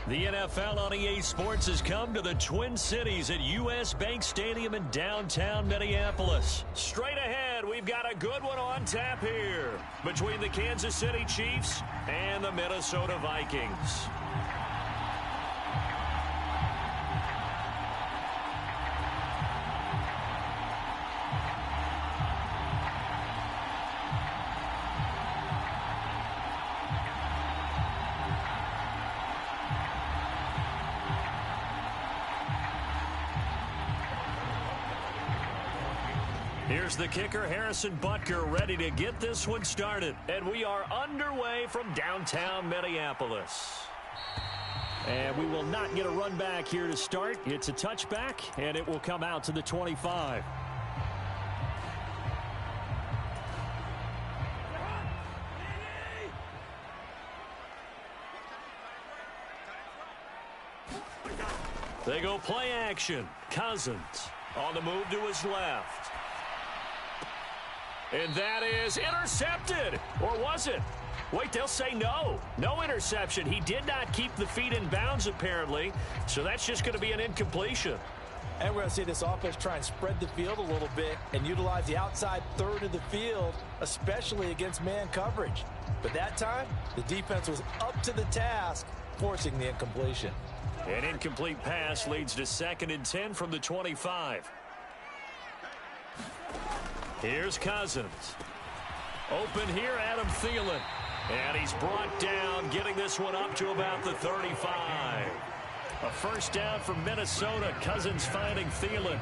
The NFL on EA Sports has come to the Twin Cities at U.S. Bank Stadium in downtown Minneapolis. Straight ahead, we've got a good one on tap here between the Kansas City Chiefs and the Minnesota Vikings. Here's the kicker, Harrison Butker, ready to get this one started. And we are underway from downtown Minneapolis. And we will not get a run back here to start. It's a touchback, and it will come out to the 25. They go play action. Cousins on the move to his left. And that is intercepted. Or was it? Wait, they'll say no. No interception. He did not keep the feet in bounds, apparently. So that's just going to be an incompletion. And we're going to see this offense try and spread the field a little bit and utilize the outside third of the field, especially against man coverage. But that time, the defense was up to the task, forcing the incompletion. An incomplete pass leads to 2nd and 10 from the 25. Here's Cousins. Open here, Adam Thielen. And he's brought down, getting this one up to about the 35. A first down for Minnesota. Cousins finding Thielen.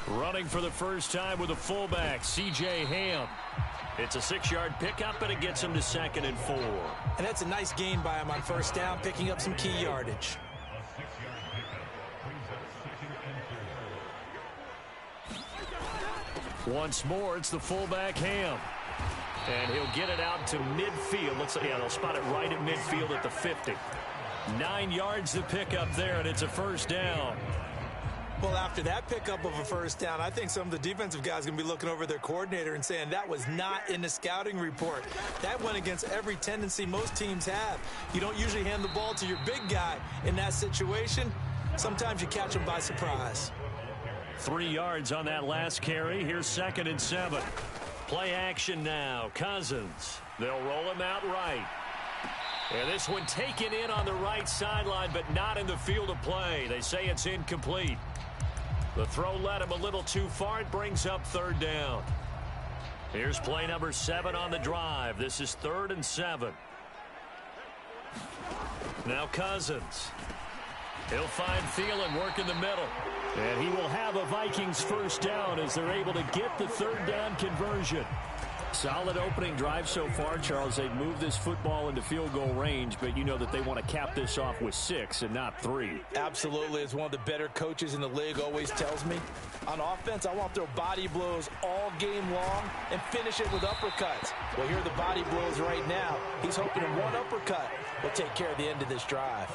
Running for the first time with a fullback, C.J. Ham. It's a 6-yard pickup, and it gets him to 2nd and 4. And that's a nice gain by him on first down, picking up some key yardage. Once more, it's the fullback Ham. And he'll get it out to midfield. Looks like, yeah, they'll spot it right at midfield at the 50. 9 yards to pick up there, and it's a first down. Well, after that pickup of a first down, I think some of the defensive guys are going to be looking over their coordinator and saying that was not in the scouting report. That went against every tendency most teams have. You don't usually hand the ball to your big guy in that situation. Sometimes you catch them by surprise. 3 yards on that last carry. Here's 2nd and 7. Play action now. Cousins. They'll roll him out right. And this one taken in on the right sideline, but not in the field of play. They say it's incomplete. The throw led him a little too far. It brings up 3rd down. Here's play number 7 on the drive. This is 3rd and 7. Now Cousins. He'll find Thielen working the middle. And he will have a Vikings first down as they're able to get the 3rd down conversion. Solid opening drive so far, Charles. They've moved this football into field goal range, but you know that they want to cap this off with 6 and not 3. Absolutely. As one of the better coaches in the league always tells me, on offense, I want to throw body blows all game long and finish it with uppercuts. Well, here are the body blows right now. He's hoping that one uppercut will take care of the end of this drive.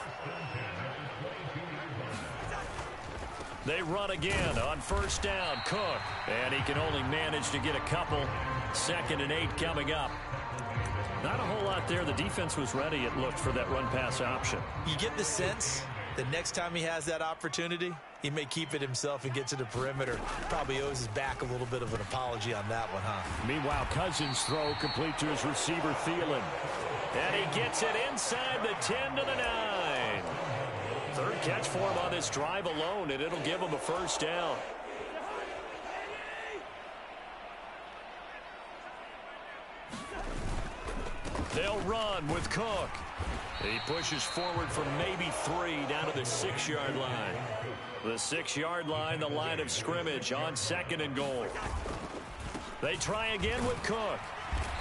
They run again on first down. Cook. And he can only manage to get a couple. 2nd and 8 coming up. Not a whole lot there. The defense was ready, it looked, for that run-pass option. You get the sense that next time he has that opportunity, he may keep it himself and get to the perimeter. Probably owes his back a little bit of an apology on that one, huh? Meanwhile, Cousins' throw complete to his receiver, Thielen. And he gets it inside the 10 to the 9. 3rd catch for him on this drive alone, and it'll give him a first down. They'll run with Cook. He pushes forward for maybe 3 down to the 6-yard line. The 6-yard line, the line of scrimmage on 2nd and goal. They try again with Cook.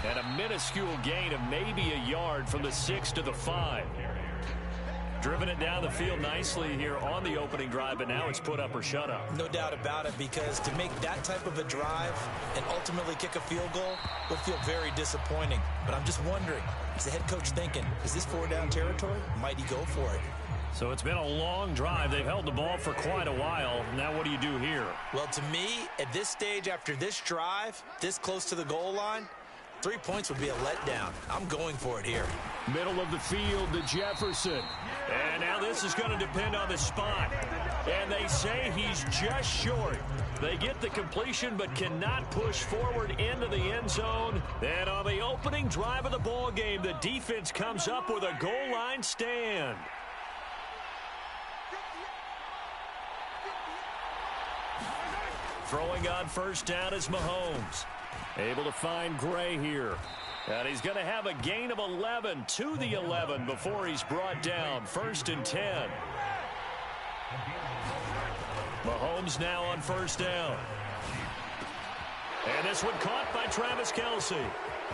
And a minuscule gain of maybe a yard from the 6 to the 5. Driven it down the field nicely here on the opening drive, but now it's put up or shut up. No doubt about it, because to make that type of a drive and ultimately kick a field goal would feel very disappointing. But I'm just wondering, is the head coach thinking, is this 4-down territory? Might he go for it? So it's been a long drive. They've held the ball for quite a while. Now what do you do here? Well, to me, at this stage, after this drive, this close to the goal line, 3 points would be a letdown. I'm going for it here. Middle of the field to Jefferson. And now this is going to depend on the spot. And they say he's just short. They get the completion but cannot push forward into the end zone. And on the opening drive of the ball game, the defense comes up with a goal line stand. Throwing on first down is Mahomes. Able to find Gray here. And he's going to have a gain of 11 to the 11 before he's brought down. 1st and 10. Mahomes now on first down. And this one caught by Travis Kelce.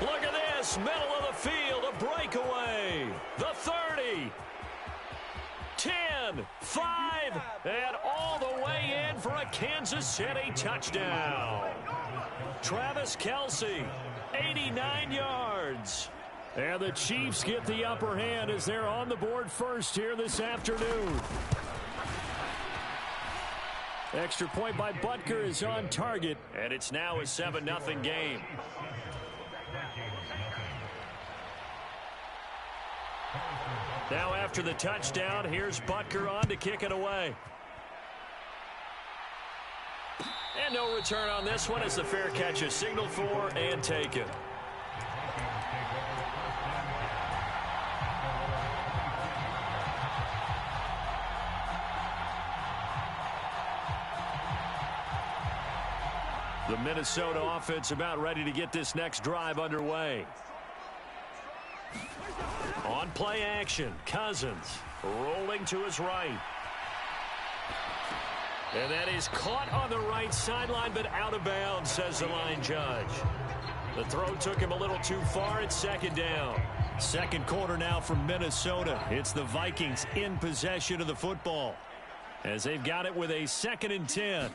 Look at this. Middle of the field. A breakaway. The 30. 10, 5, and all the way in for a Kansas City touchdown. Travis Kelce, 89 yards. And the Chiefs get the upper hand as they're on the board first here this afternoon. Extra point by Butker is on target, and it's now a 7-0 game. Now after the touchdown, here's Butker on to kick it away. And no return on this one as the fair catch is signaled for and taken. The Minnesota offense about ready to get this next drive underway. On play action, Cousins rolling to his right. And that is caught on the right sideline, but out of bounds, says the line judge. The throw took him a little too far. It's 2nd down. Second quarter now from Minnesota. It's the Vikings in possession of the football as they've got it with a 2nd and 10.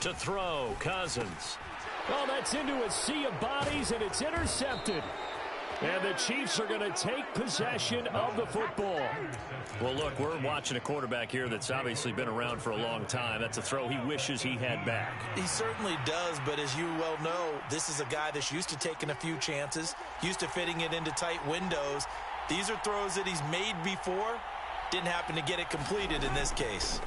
To throw, Cousins. Well, that's into a sea of bodies, and it's intercepted. And the Chiefs are going to take possession of the football. Well, look, we're watching a quarterback here that's obviously been around for a long time. That's a throw he wishes he had back. He certainly does, but as you well know, this is a guy that's used to taking a few chances, used to fitting it into tight windows. These are throws that he's made before. Didn't happen to get it completed in this case.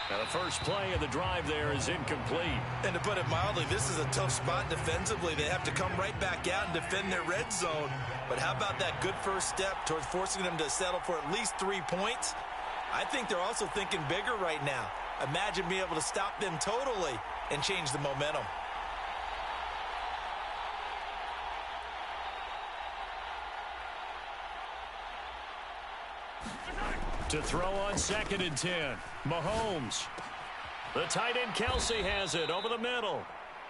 Now, the first play of the drive there is incomplete. And to put it mildly, this is a tough spot defensively. They have to come right back out and defend their red zone. But how about that good first step towards forcing them to settle for at least 3 points? I think they're also thinking bigger right now. Imagine being able to stop them totally and change the momentum. To throw on 2nd and 10. Mahomes. The tight end Kelce has it over the middle.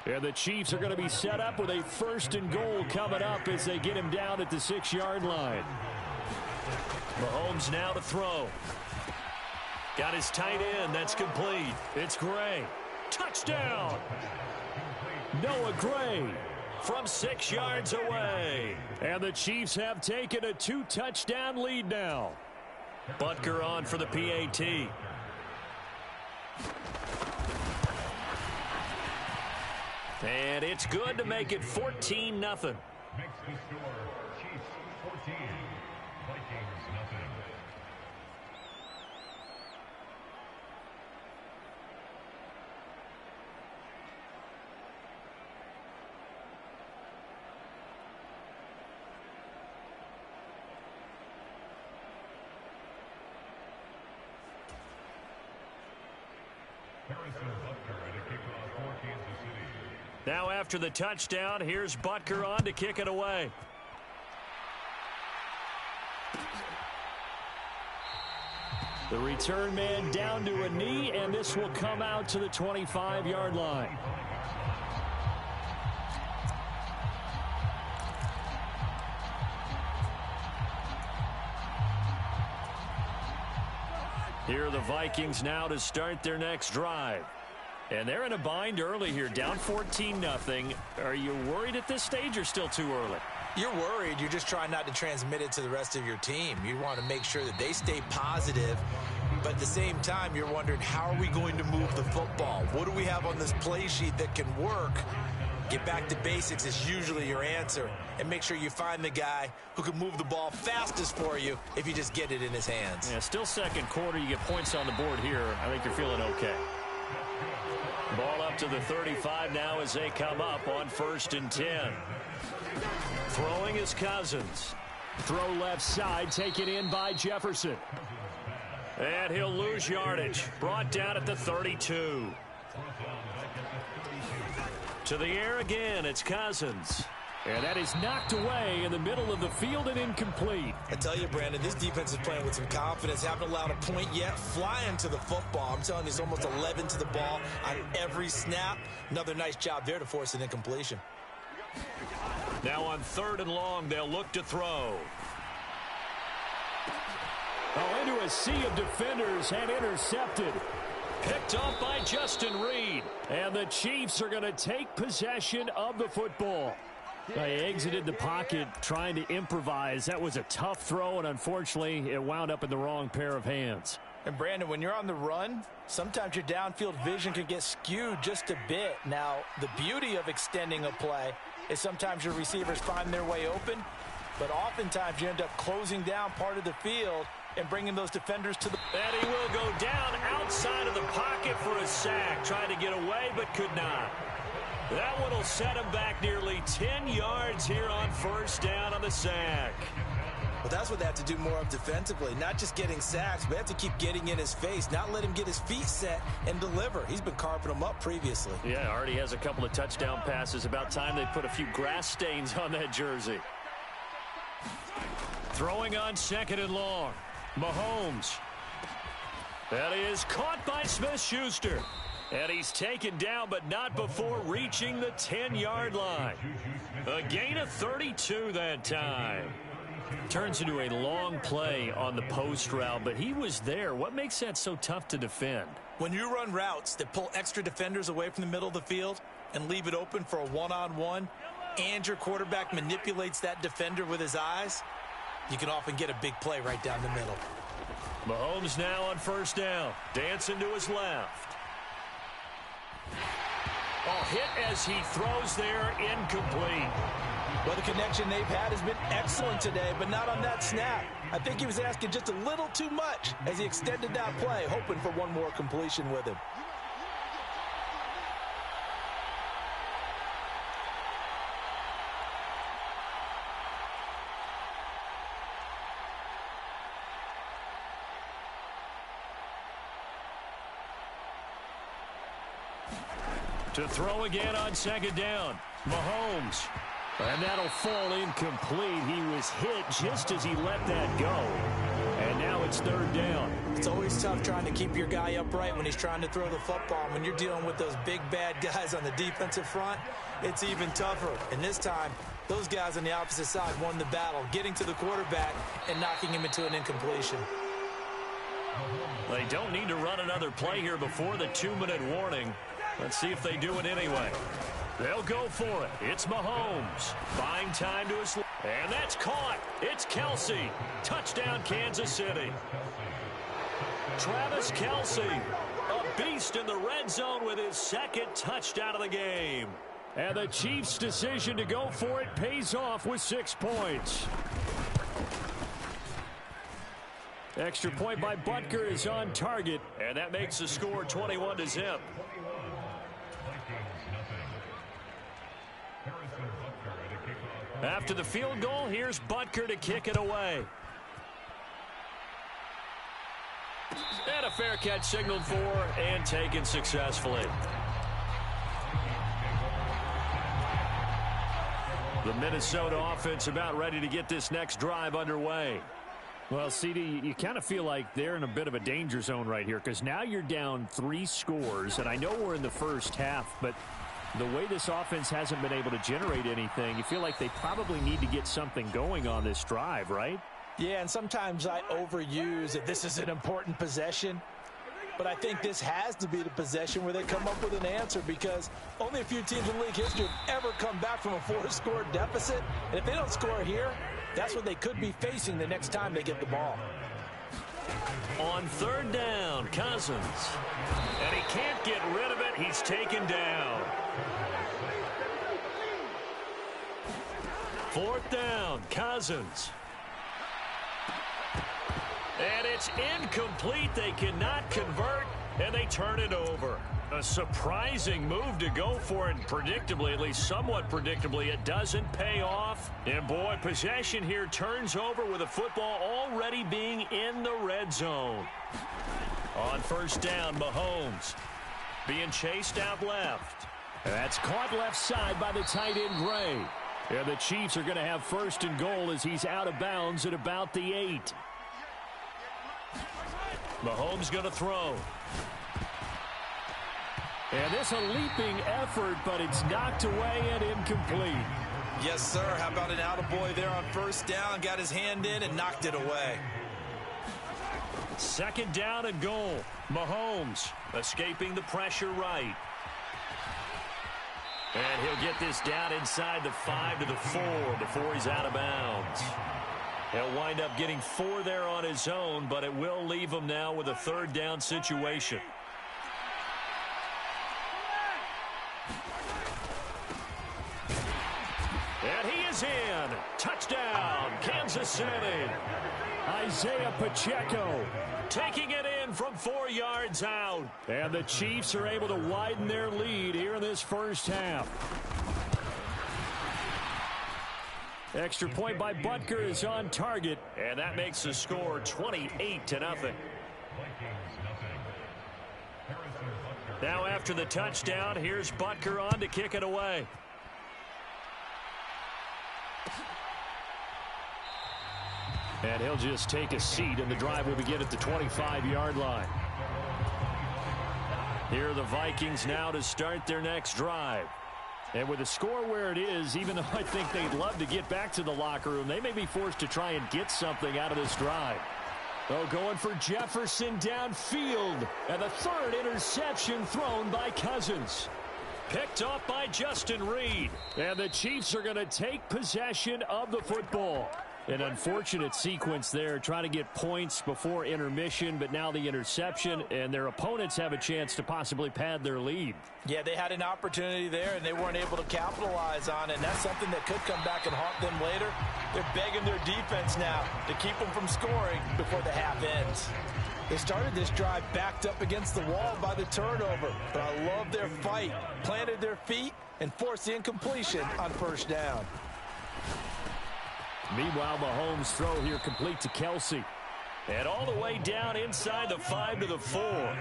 And the Chiefs are going to be set up with a 1st and goal coming up as they get him down at the 6-yard line. Mahomes now to throw. Got his tight end. That's complete. It's Gray. Touchdown. Noah Gray from 6 yards away. And the Chiefs have taken a 2-touchdown lead now. Butker on for the PAT. And it's good to make it 14-0. Makes the score Chiefs 14, Vikings nothing. Now after the touchdown, here's Butker on to kick it away. The return man down to a knee, and this will come out to the 25-yard line. Here are the Vikings now to start their next drive. And they're in a bind early here, down 14-0. Are you worried at this stage or still too early? You're worried. You're just trying not to transmit it to the rest of your team. You want to make sure that they stay positive, but at the same time, you're wondering, how are we going to move the football? What do we have on this play sheet that can work? Get back to basics is usually your answer, and make sure you find the guy who can move the ball fastest for you if you just get it in his hands. Yeah, still second quarter. You get points on the board here. I think you're feeling okay. Ball up to the 35 now as they come up on 1st and 10. Throwing is Cousins. Throw left side, taken in by Jefferson. And he'll lose yardage. Brought down at the 32. To the air again, it's Cousins. And that is knocked away in the middle of the field and incomplete. I tell you, Brandon, this defense is playing with some confidence. Haven't allowed a point yet. Flying to the football. I'm telling you, it's almost 11 to the ball on every snap. Another nice job there to force an incompletion. Now on 3rd and long, they'll look to throw. Oh, into a sea of defenders and intercepted. Picked off by Justin Reed. And the Chiefs are going to take possession of the football. They exited the pocket trying to improvise. That was a tough throw, and unfortunately, it wound up in the wrong pair of hands. And, Brandon, when you're on the run, sometimes your downfield vision can get skewed just a bit. Now, the beauty of extending a play is sometimes your receivers find their way open, but oftentimes you end up closing down part of the field and bringing those defenders to the... And he will go down outside of the pocket for a sack. Trying to get away, but could not. That one will set him back nearly 10 yards here on 1st down on the sack. Well, that's what they have to do more of defensively. Not just getting sacks, but have to keep getting in his face. Not let him get his feet set and deliver. He's been carving them up previously. Yeah, already has a couple of touchdown passes. About time they put a few grass stains on that jersey. Throwing on 2nd and long. Mahomes. That is caught by Smith-Schuster. And he's taken down, but not before reaching the 10-yard line. A gain of 32 that time. Turns into a long play on the post route, but he was there. What makes that so tough to defend? When you run routes that pull extra defenders away from the middle of the field and leave it open for a one-on-one, and your quarterback manipulates that defender with his eyes, you can often get a big play right down the middle. Mahomes now on 1st down. Dancing to his left. Oh, hit as he throws there, incomplete. Well, the connection they've had has been excellent today, but not on that snap. I think he was asking just a little too much as he extended that play, hoping for one more completion with him. To throw again on 2nd down. Mahomes. And that'll fall incomplete. He was hit just as he let that go. And now it's 3rd down. It's always tough trying to keep your guy upright when he's trying to throw the football. When you're dealing with those big, bad guys on the defensive front, it's even tougher. And this time, those guys on the opposite side won the battle, getting to the quarterback and knocking him into an incompletion. They don't need to run another play here before the 2-minute warning. Let's see if they do it anyway. They'll go for it. It's Mahomes. Buying time to his... And that's caught. It's Kelsey. Touchdown, Kansas City. Travis Kelsey, a beast in the red zone with his 2nd touchdown of the game. And the Chiefs' decision to go for it pays off with 6 points. Extra point by Butker is on target, and that makes the score 21-0. After the field goal, here's Butker to kick it away. And a fair catch signaled for and taken successfully. The Minnesota offense about ready to get this next drive underway. Well, CD, you kind of feel like they're in a bit of a danger zone right here because now you're down 3 scores, and I know we're in the first half, but the way this offense hasn't been able to generate anything, you feel like they probably need to get something going on this drive, right? Yeah, and sometimes I overuse that this is an important possession. but I think this has to be the possession where they come up with an answer, because only a few teams in league history have ever come back from a 4-score deficit. And if they don't score here, that's what they could be facing the next time they get the ball. On third down, Cousins. And he can't get rid of it. He's taken down. Fourth down, Cousins. And it's incomplete. They cannot convert, and they turn it over. A surprising move to go for it, and predictably, at least somewhat predictably, it doesn't pay off. And boy, possession here turns over with the football already being in the red zone. On first down, Mahomes being chased out left. That's caught left side by the tight end, Gray. And the Chiefs are going to have first and goal as he's out of bounds at about the 8. Mahomes going to throw. And this a leaping effort, but it's knocked away and incomplete. Yes, sir. How about an attaboy there on first down? Got his hand in and knocked it away. Second down and goal. Mahomes escaping the pressure right. And he'll get this down inside the 5 to the 4 before he's out of bounds. He'll wind up getting 4 there on his own, but it will leave him now with a third down situation. And he is in. Touchdown, Kansas City. Isaiah Pacheco taking it in from 4 yards out. And the Chiefs are able to widen their lead here in this first half. Extra point by Butker is on target, and that makes the score 28-0. Now after the touchdown, here's Butker on to kick it away. And he'll just take a seat, and the drive will begin at the 25-yard line. Here are the Vikings now to start their next drive. And with the score where it is, even though I think they'd love to get back to the locker room, they may be forced to try and get something out of this drive. Oh, going for Jefferson downfield. And the third interception thrown by Cousins. Picked off by Justin Reed. And the Chiefs are going to take possession of the football. An unfortunate sequence there, trying to get points before intermission, but now the interception, and their opponents have a chance to possibly pad their lead. Yeah, they had an opportunity there, and they weren't able to capitalize on it, and that's something that could come back and haunt them later. They're begging their defense now to keep them from scoring before the half ends. They started this drive backed up against the wall by the turnover, but I love their fight, planted their feet, and forced the incompletion on first down. Meanwhile, Mahomes' throw here complete to Kelsey. And all the way down inside the 5 to the 4.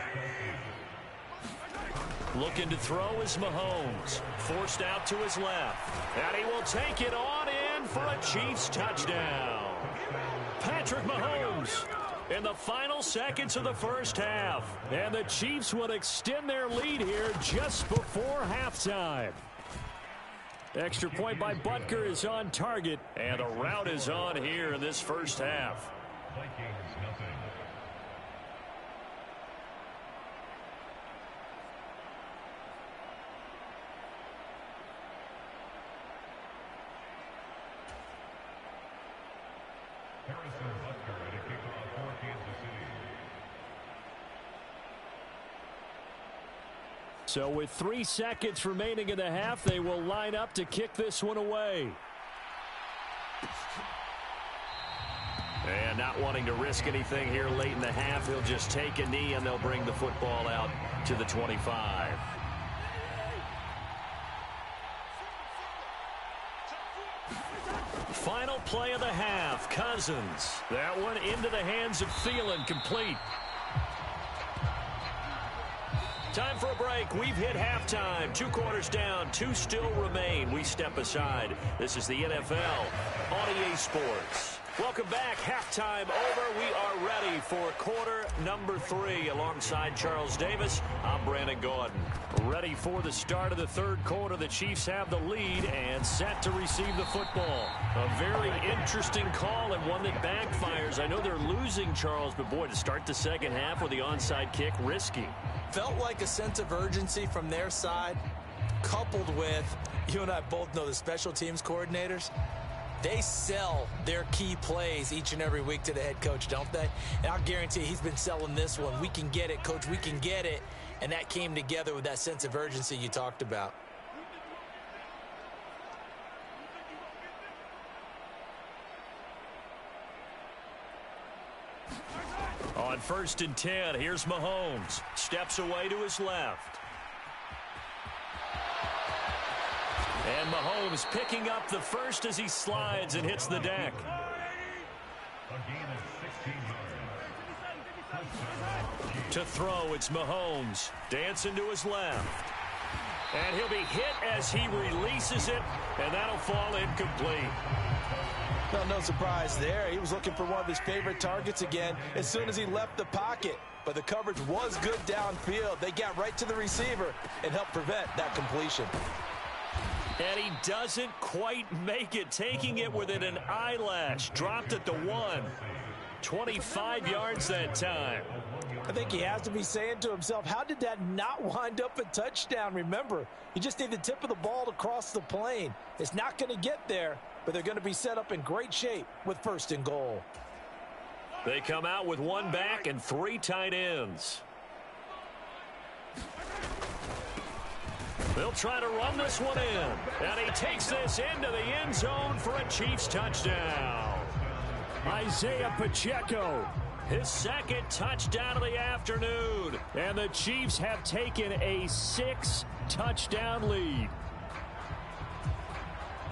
Looking to throw is Mahomes. Forced out to his left. And he will take it on in for a Chiefs touchdown. Patrick Mahomes in the final seconds of the first half. And the Chiefs will extend their lead here just before halftime. Extra point by Butker is on target, and a rout is on here in this first half. Vikings nothing. Harrison Butker at a kickoff for Kansas City. So with 3 seconds remaining in the half, they will line up to kick this one away. And not wanting to risk anything here late in the half, he'll just take a knee and they'll bring the football out to the 25. Final play of the half, Cousins. That one into the hands of Thielen, complete. Time for a break. We've hit halftime. 2 quarters down. 2 still remain. We step aside. This is the NFL on EA Sports. Welcome back. Halftime over. We are ready for quarter number 3. Alongside Charles Davis, I'm Brandon Gordon. Ready for the start of the third quarter. The Chiefs have the lead and set to receive the football. A very interesting call and one that backfires. I know they're losing, Charles, but boy, to start the second half with the onside kick, risky. Felt like a sense of urgency from their side, coupled with, you and I both know the special teams coordinators. They sell their key plays each and every week to the head coach, don't they? And I'll guarantee he's been selling this one. We can get it, coach. We can get it. And that came together with that sense of urgency you talked about. On 1st and 10, here's Mahomes. Steps away to his left. And Mahomes picking up the first as he slides and hits the deck. To throw, it's Mahomes. Dancing to his left. And he'll be hit as he releases it, and that'll fall incomplete. Well, no surprise there. He was looking for one of his favorite targets again as soon as he left the pocket. But the coverage was good downfield. They got right to the receiver and helped prevent that completion. And he doesn't quite make it, taking it within an eyelash. Dropped at the 1. 25 yards that time. I think he has to be saying to himself, how did that not wind up a touchdown? Remember, you just need the tip of the ball to cross the plane. It's not going to get there, but they're going to be set up in great shape with 1st and goal. They come out with 1 back and 3 tight ends. They'll try to run this one in. And he takes this into the end zone for a Chiefs touchdown. Isaiah Pacheco, his 2nd touchdown of the afternoon. And the Chiefs have taken a 6-touchdown lead.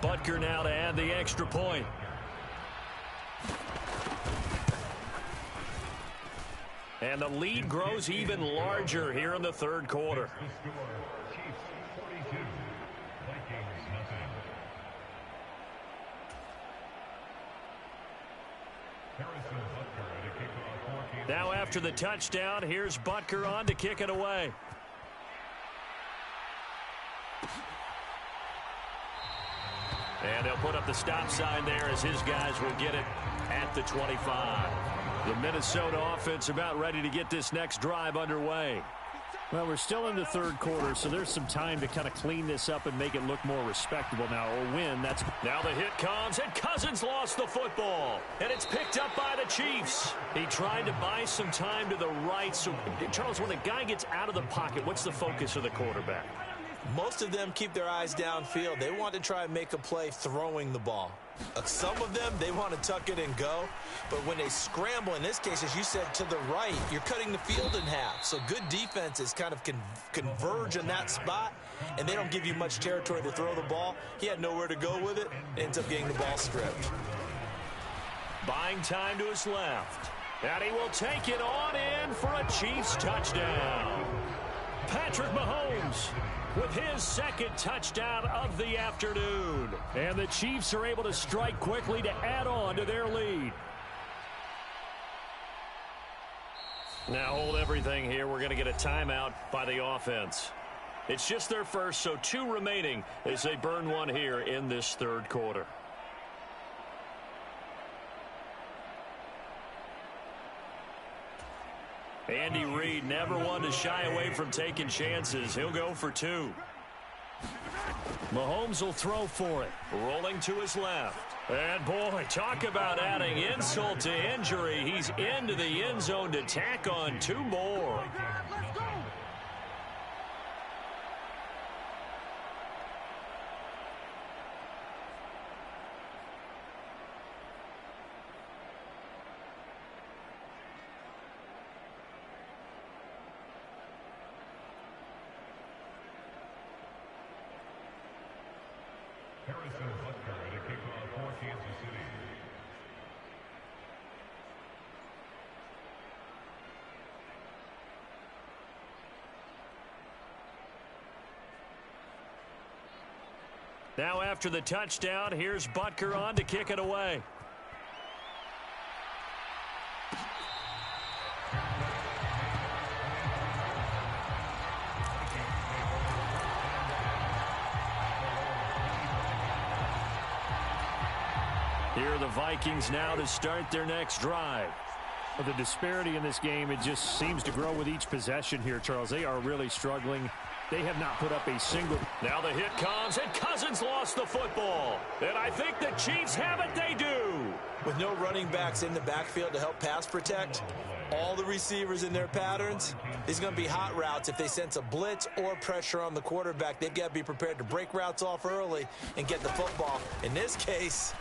Butker now to add the extra point. And the lead grows even larger here in the third quarter. Now after the touchdown, here's Butker on to kick it away. And they'll put up the stop sign there as his guys will get it at the 25. The Minnesota offense about ready to get this next drive underway. Well, we're still in the third quarter, so there's some time to kind of clean this up and make it look more respectable now. A win, that's... Now the hit comes, and Cousins lost the football. And it's picked up by the Chiefs. He tried to buy some time to the right. So, Charles, when a guy gets out of the pocket, what's the focus of the quarterback? Most of them keep their eyes downfield. They want to try and make a play throwing the ball. Some of them, they want to tuck it and go. But when they scramble, in this case, as you said, to the right, you're cutting the field in half. So good defenses kind of converge in that spot, and they don't give you much territory to throw the ball. He had nowhere to go with it, ends up getting the ball stripped. Buying time to his left. And he will take it on in for a Chiefs touchdown. Patrick Mahomes with his 2nd touchdown of the afternoon. And the Chiefs are able to strike quickly to add on to their lead. Now hold everything here. We're going to get a timeout by the offense. It's just their first, so 2 remaining as they burn one here in this third quarter. Andy Reid never one to shy away from taking chances. He'll go for 2. Mahomes will throw for it. Rolling to his left. And boy, talk about adding insult to injury. He's into the end zone to tack on 2 more. Now after the touchdown, here's Butker on to kick it away. Here are the Vikings now to start their next drive. The disparity in this game, it just seems to grow with each possession here, Charles. They are really struggling. They have not put up a single. Now the hit comes, and Cousins lost the football. And I think the Chiefs have it. They do. With no running backs in the backfield to help pass protect, all the receivers in their patterns, these are going to be hot routes. If they sense a blitz or pressure on the quarterback, they've got to be prepared to break routes off early and get the football. In this case,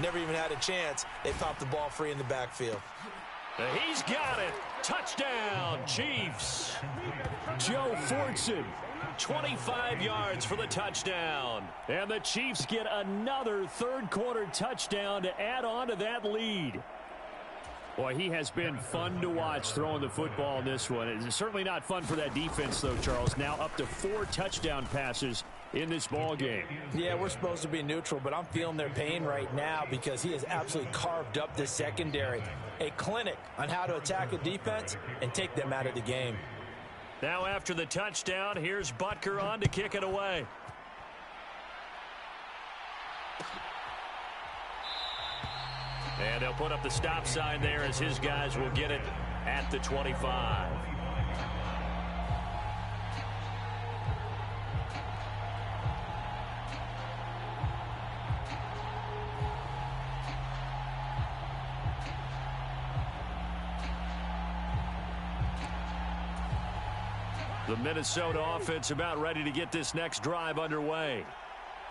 never even had a chance. They popped the ball free in the backfield. He's got it. Touchdown, Chiefs. Joe Fortson. 25 yards for the touchdown. And the Chiefs get another third-quarter touchdown to add on to that lead. Boy, he has been fun to watch throwing the football in this one. It's certainly not fun for that defense, though, Charles. Now up to 4 touchdown passes in this ball game. Yeah, we're supposed to be neutral, but I'm feeling their pain right now because he has absolutely carved up this secondary. A clinic on how to attack a defense and take them out of the game. Now after the touchdown, here's Butker on to kick it away. And they'll put up the stop sign there as his guys will get it at the 25. The Minnesota offense about ready to get this next drive underway.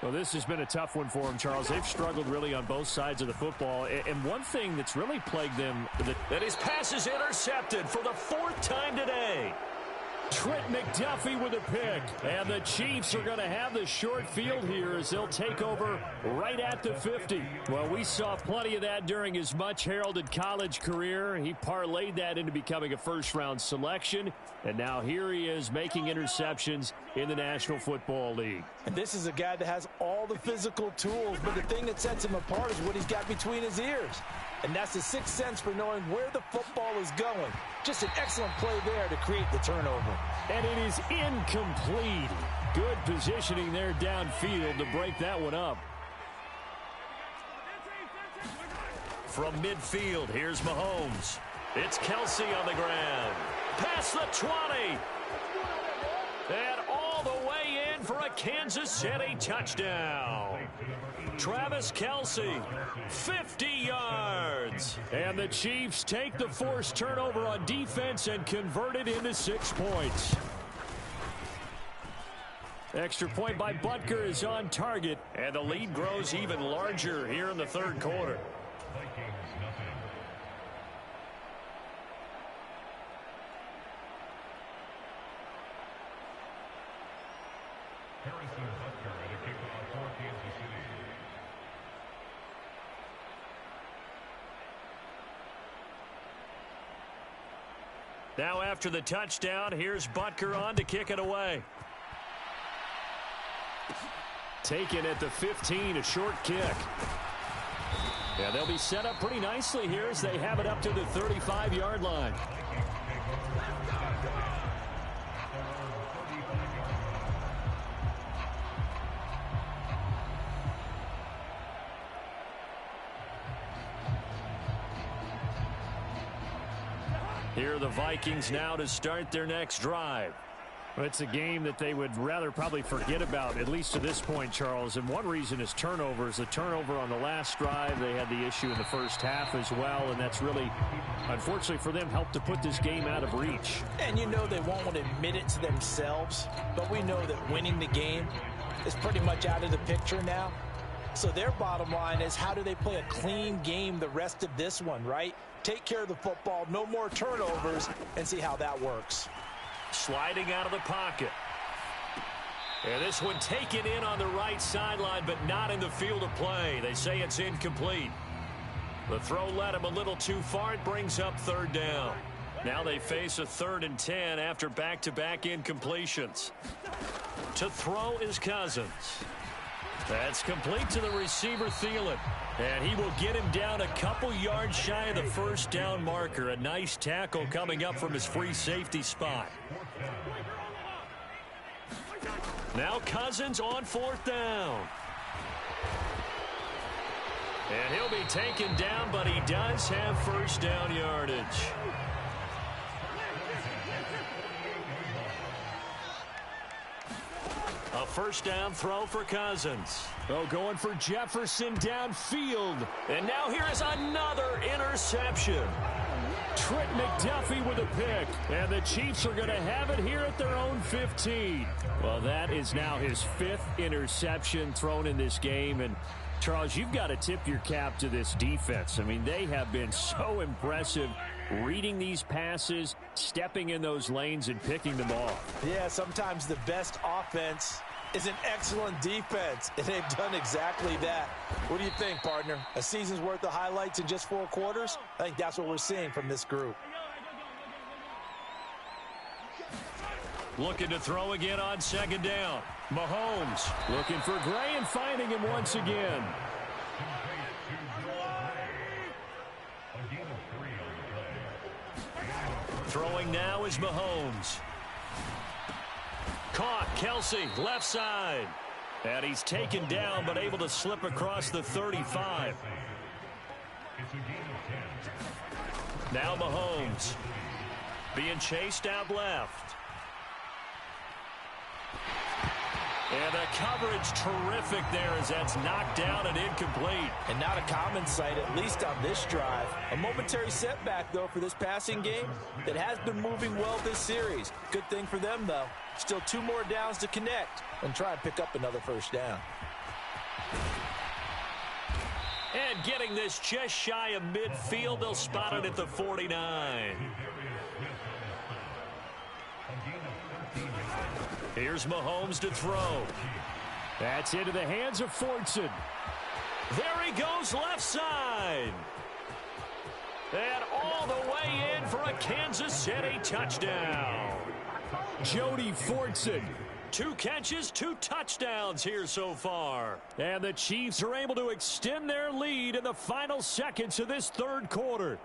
Well, this has been a tough one for them, Charles. They've struggled really on both sides of the football. And one thing that's really plagued them... That his pass is intercepted for the 4th time today. Trent McDuffie with a pick. And the Chiefs are going to have the short field here as they'll take over right at the 50. Well, we saw plenty of that during his much-heralded college career. He parlayed that into becoming a first-round selection. And now here he is making interceptions in the National Football League. And this is a guy that has all the physical tools, but the thing that sets him apart is what he's got between his ears. And that's the sixth sense for knowing where the football is going. Just an excellent play there to create the turnover. And it is incomplete. Good positioning there downfield to break that one up. From midfield, here's Mahomes. It's Kelsey on the ground. Past the 20. And all the way in for a Kansas City touchdown. Travis Kelsey, 50 yards. And the Chiefs take the forced turnover on defense and convert it into 6 points. Extra point by Butker is on target. And the lead grows even larger here in the third quarter. Now after the touchdown, here's Butker on to kick it away. Taken at the 15, a short kick. Yeah, they'll be set up pretty nicely here as they have it up to the 35-yard line. Here are the Vikings now to start their next drive. Well, it's a game that they would rather probably forget about, at least to this point, Charles. And one reason is turnovers. The turnover on the last drive, they had the issue in the first half as well. And that's really, unfortunately for them, helped to put this game out of reach. And you know they won't want to admit it to themselves. But we know that winning the game is pretty much out of the picture now. So their bottom line is, how do they play a clean game the rest of this one, right? Take care of the football, no more turnovers, and see how that works. Sliding out of the pocket. And this one taken in on the right sideline, but not in the field of play. They say it's incomplete. The throw led him a little too far. It brings up third down. Now they face a 3rd and 10 after back-to-back incompletions. To throw is Cousins. That's complete to the receiver, Thielen. And he will get him down a couple yards shy of the first down marker. A nice tackle coming up from his free safety spot. Now Cousins on 4th down. And he'll be taken down, but he does have first down yardage. A first down throw for Cousins. Oh, going for Jefferson downfield. And now here is another interception. Trent McDuffie with a pick. And the Chiefs are going to have it here at their own 15. Well, that is now his 5th interception thrown in this game. And, Charles, you've got to tip your cap to this defense. I mean, they have been so impressive reading these passes, stepping in those lanes, and picking them off. Yeah, sometimes the best offense is an excellent defense, and they've done exactly that. What do you think, partner? A season's worth of highlights in just 4 quarters? I think that's what we're seeing from this group. Looking to throw again on second down. Mahomes looking for Gray and finding him once again. Throwing now is Mahomes. Caught, Kelsey, left side. And he's taken down, but able to slip across the 35. Now Mahomes being chased out left. And the coverage terrific there as that's knocked down and incomplete. And not a common sight, at least on this drive. A momentary setback, though, for this passing game that has been moving well this series. Good thing for them, though. Still 2 more downs to connect and try and pick up another first down. And getting this just shy of midfield, they'll spot it at the 49. Here's Mahomes to throw. That's into the hands of Fortson. There he goes left side. And all the way in for a Kansas City touchdown. Jody Fortson. 2 catches, 2 touchdowns here so far. And the Chiefs are able to extend their lead in the final seconds of this 3rd quarter.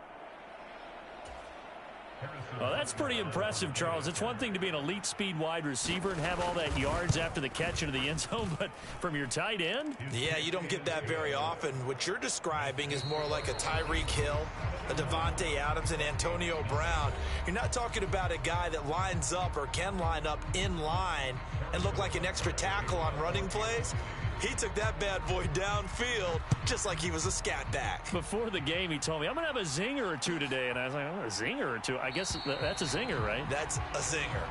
Well, that's pretty impressive, Charles. It's one thing to be an elite speed wide receiver and have all that yards after the catch into the end zone, but from your tight end? Yeah, you don't get that very often. What you're describing is more like a Tyreek Hill, a Devontae Adams, and Antonio Brown. You're not talking about a guy that lines up or can line up in line and look like an extra tackle on running plays. He took that bad boy downfield just like he was a scat back. Before the game, he told me, I'm going to have a zinger or 2 today. And I was like, oh, a zinger or 2? I guess that's a zinger, right? That's a zinger.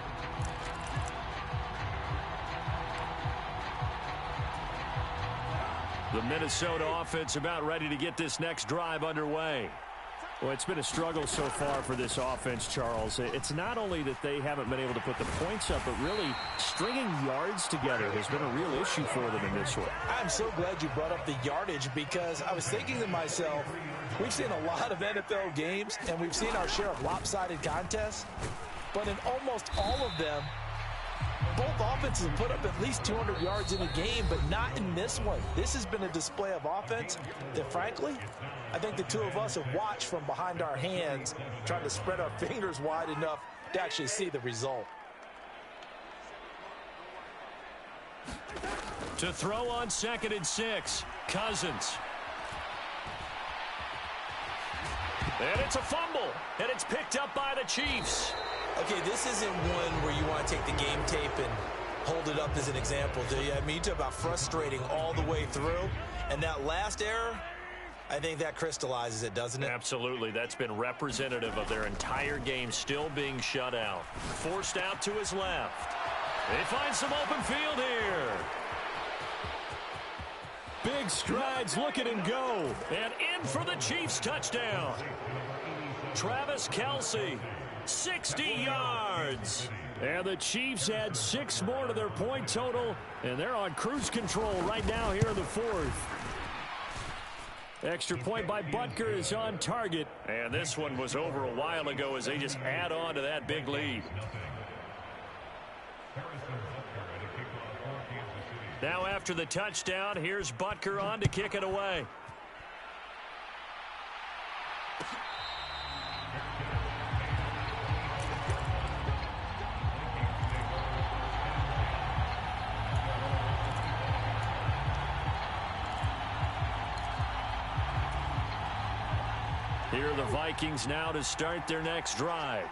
The Minnesota offense about ready to get this next drive underway. Well, it's been a struggle so far for this offense, Charles. It's not only that they haven't been able to put the points up, but really stringing yards together has been a real issue for them in this one. I'm so glad you brought up the yardage because I was thinking to myself, we've seen a lot of NFL games, and we've seen our share of lopsided contests, but in almost all of them, both offenses have put up at least 200 yards in a game, but not in this one. This has been a display of offense that, frankly, I think the 2 of us have watched from behind our hands, trying to spread our fingers wide enough to actually see the result. To throw on 2nd and 6, Cousins. And it's a fumble, and it's picked up by the Chiefs. Okay, this isn't one where you want to take the game tape and hold it up as an example, do you? I mean, you talk about frustrating all the way through, and that last error, I think that crystallizes it, doesn't it? Absolutely. That's been representative of their entire game still being shut out. Forced out to his left. They find some open field here. Big strides, look at him go. And in for the Chiefs touchdown. Travis Kelsey, 60 yards. And the Chiefs add 6 more to their point total, and they're on cruise control right now here in the 4th. Extra point by Butker is on target. And this one was over a while ago as they just add on to that big lead. Now after the touchdown, here's Butker on to kick it away. Here are the Vikings now to start their next drive.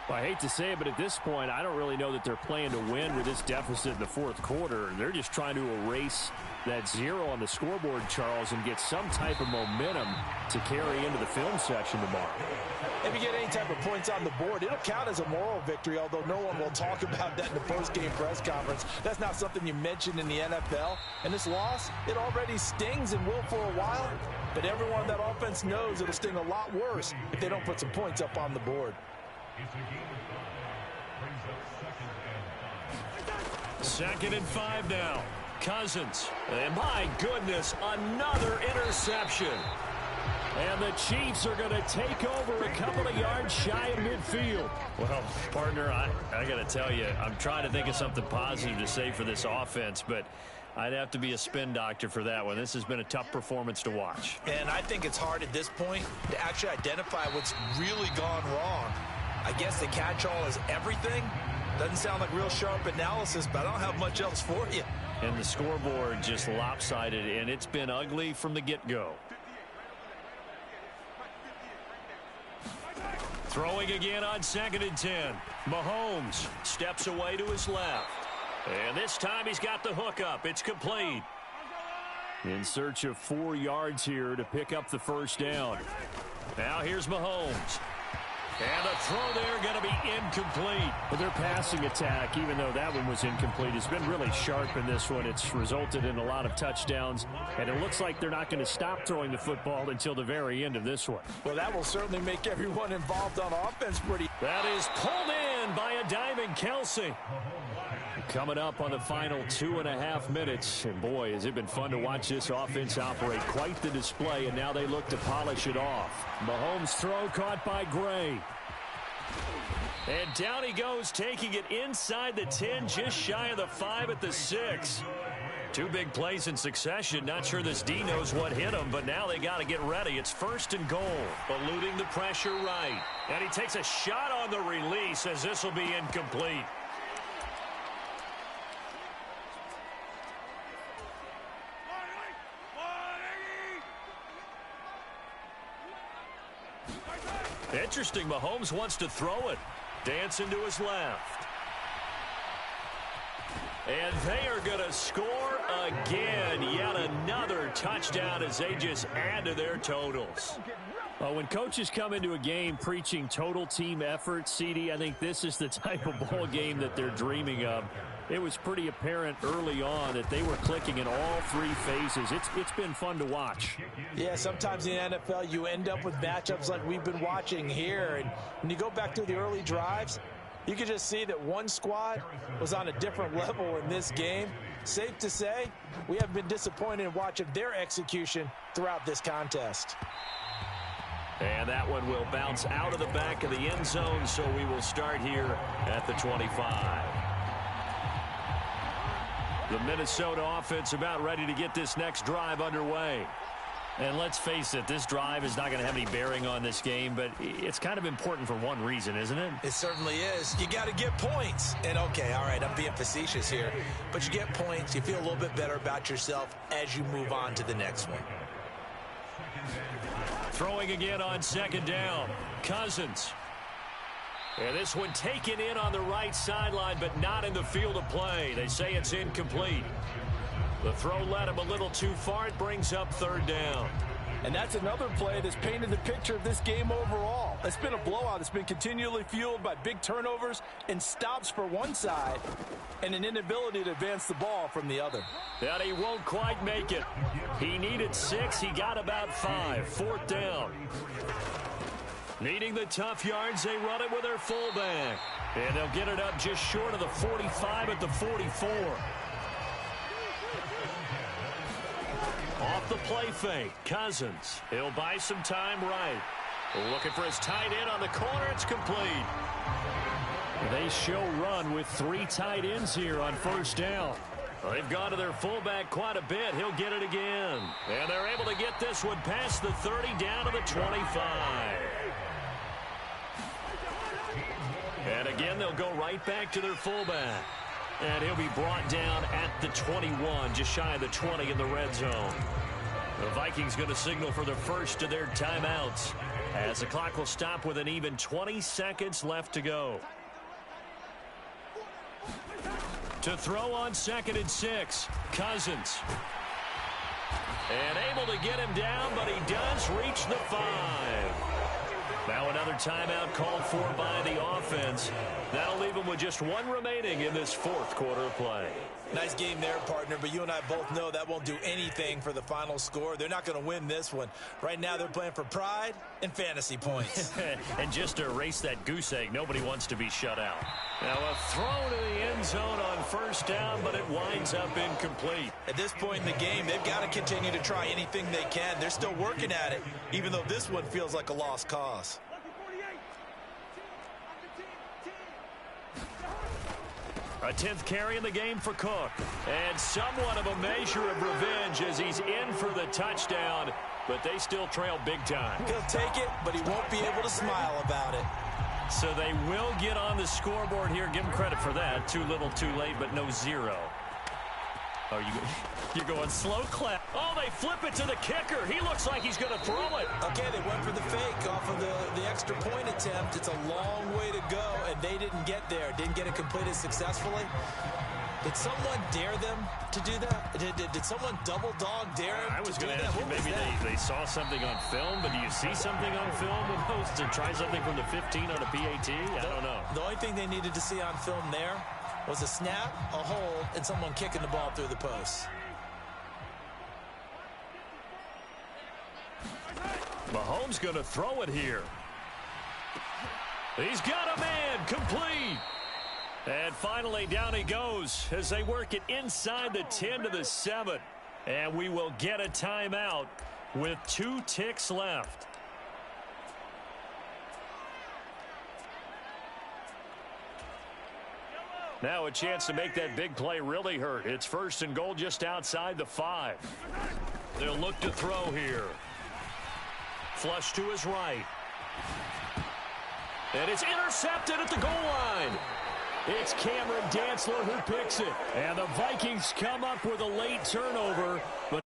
Well, I hate to say it, but at this point, I don't really know that they're playing to win with this deficit in the fourth quarter. They're just trying to erase that 0 on the scoreboard, Charles, and get some type of momentum to carry into the film section tomorrow. If you get any type of points on the board, it'll count as a moral victory, although no one will talk about that in the post-game press conference. That's not something you mentioned in the NFL. And this loss, it already stings and will for a while, but everyone on that offense knows it'll sting a lot worse if they don't put some points up on the board. Second and 5 now. Cousins. And my goodness, another interception. And the Chiefs are going to take over a couple of yards shy of midfield. Well, partner, I got to tell you, I'm trying to think of something positive to say for this offense, but I'd have to be a spin doctor for that one. This has been a tough performance to watch. And I think it's hard at this point to actually identify what's really gone wrong. I guess the catch-all is everything. Doesn't sound like real sharp analysis, but I don't have much else for you. And the scoreboard just lopsided, and it's been ugly from the get-go. Throwing again on 2nd and 10. Mahomes steps away to his left. And this time he's got the hook up. It's complete. In search of 4 yards here to pick up the first down. Now here's Mahomes. And the throw there going to be incomplete. But their passing attack, even though that one was incomplete, has been really sharp in this one. It's resulted in a lot of touchdowns, and it looks like they're not going to stop throwing the football until the very end of this one. Well, that will certainly make everyone involved on offense pretty. That is pulled in by a diving Kelsey. Coming up on the final 2.5 minutes. And boy, has it been fun to watch this offense operate. Quite the display, and now they look to polish it off. Mahomes' throw caught by Gray. And down he goes, taking it inside the 10, just shy of the 5 at the 6. 2 big plays in succession. Not sure this D knows what hit him, but now they got to get ready. It's 1st and goal. Eluding the pressure right. And he takes a shot on the release as this will be incomplete. Interesting, Mahomes wants to throw it. Dancing to his left. And they are going to score again. Yet another touchdown as they just add to their totals. Well, when coaches come into a game preaching total team effort, CD, I think this is the type of ball game that they're dreaming of. It was pretty apparent early on that they were clicking in all 3 phases. It's been fun to watch. Yeah, sometimes in the NFL you end up with matchups like we've been watching here. And when you go back to the early drives, you can just see that one squad was on a different level in this game. Safe to say, we have been disappointed in watching their execution throughout this contest. And that one will bounce out of the back of the end zone, so we will start here at the 25. The Minnesota offense about ready to get this next drive underway. And let's face it, this drive is not going to have any bearing on this game, but it's kind of important for one reason, isn't it? It certainly is. You got to get points. And okay, all right, I'm being facetious here, but you get points, you feel a little bit better about yourself as you move on to the next one. Throwing again on 2nd down. Cousins. And this one taken in on the right sideline, but not in the field of play. They say it's incomplete. The throw led him a little too far. It brings up 3rd down. And that's another play that's painted the picture of this game overall. It's been a blowout. It's been continually fueled by big turnovers and stops for one side and an inability to advance the ball from the other. And he won't quite make it. He needed 6. He got about 5. 4th down. Needing the tough yards, they run it with their fullback. And they'll get it up just short of the 45 at the 44. Off the play fake, Cousins. He'll buy some time right. Looking for his tight end on the corner. It's complete. They show run with 3 tight ends here on 1st down. Well, they've gone to their fullback quite a bit. He'll get it again. And they're able to get this one past the 30 down to the 25. And again, they'll go right back to their fullback. And he'll be brought down at the 21, just shy of the 20 in the red zone. The Vikings going to signal for the first of their timeouts. as the clock will stop with an even 20 seconds left to go. To throw on 2nd and 6, Cousins. And able to get him down, but he does reach the 5. Now another timeout called for by the offense. That'll leave him with just 1 remaining in this 4th quarter of play. Nice game there, partner, but you and I both know that won't do anything for the final score. They're not going to win this one. Right now they're playing for pride and fantasy points. And just to erase that goose egg, nobody wants to be shut out. Now a throw to the end zone on 1st down, but it winds up incomplete. At this point in the game, they've got to continue to try anything they can. They're still working at it, even though this one feels like a lost cause. A 10th carry in the game for Cook. And somewhat of a measure of revenge as he's in for the touchdown, but they still trail big time. He'll take it, but he won't be able to smile about it. So they will get on the scoreboard here. Give him credit for that. Too little, too late, but no 0. Oh, you're going slow clap. Oh, they flip it to the kicker. He looks like he's going to throw it. Okay, they went for the fake off of the extra point attempt. It's a long way to go, and they didn't get there. Didn't get it completed successfully. Did someone dare them to do that? Did someone double dog dare them? I was going to ask you, maybe they saw something on film, but do you see something on film almost to try something from the 15 on a PAT? I don't know. The only thing they needed to see on film there was a snap, a hold, and someone kicking the ball through the post. Mahomes going to throw it here. He's got a man, complete. And finally down he goes as they work it inside the 10 to the 7. And we will get a timeout with 2 ticks left. Now a chance to make that big play really hurt. It's 1st and goal just outside the 5. They'll look to throw here. Flush to his right. And it's intercepted at the goal line. It's Cameron Dantzler who picks it. And the Vikings come up with a late turnover, but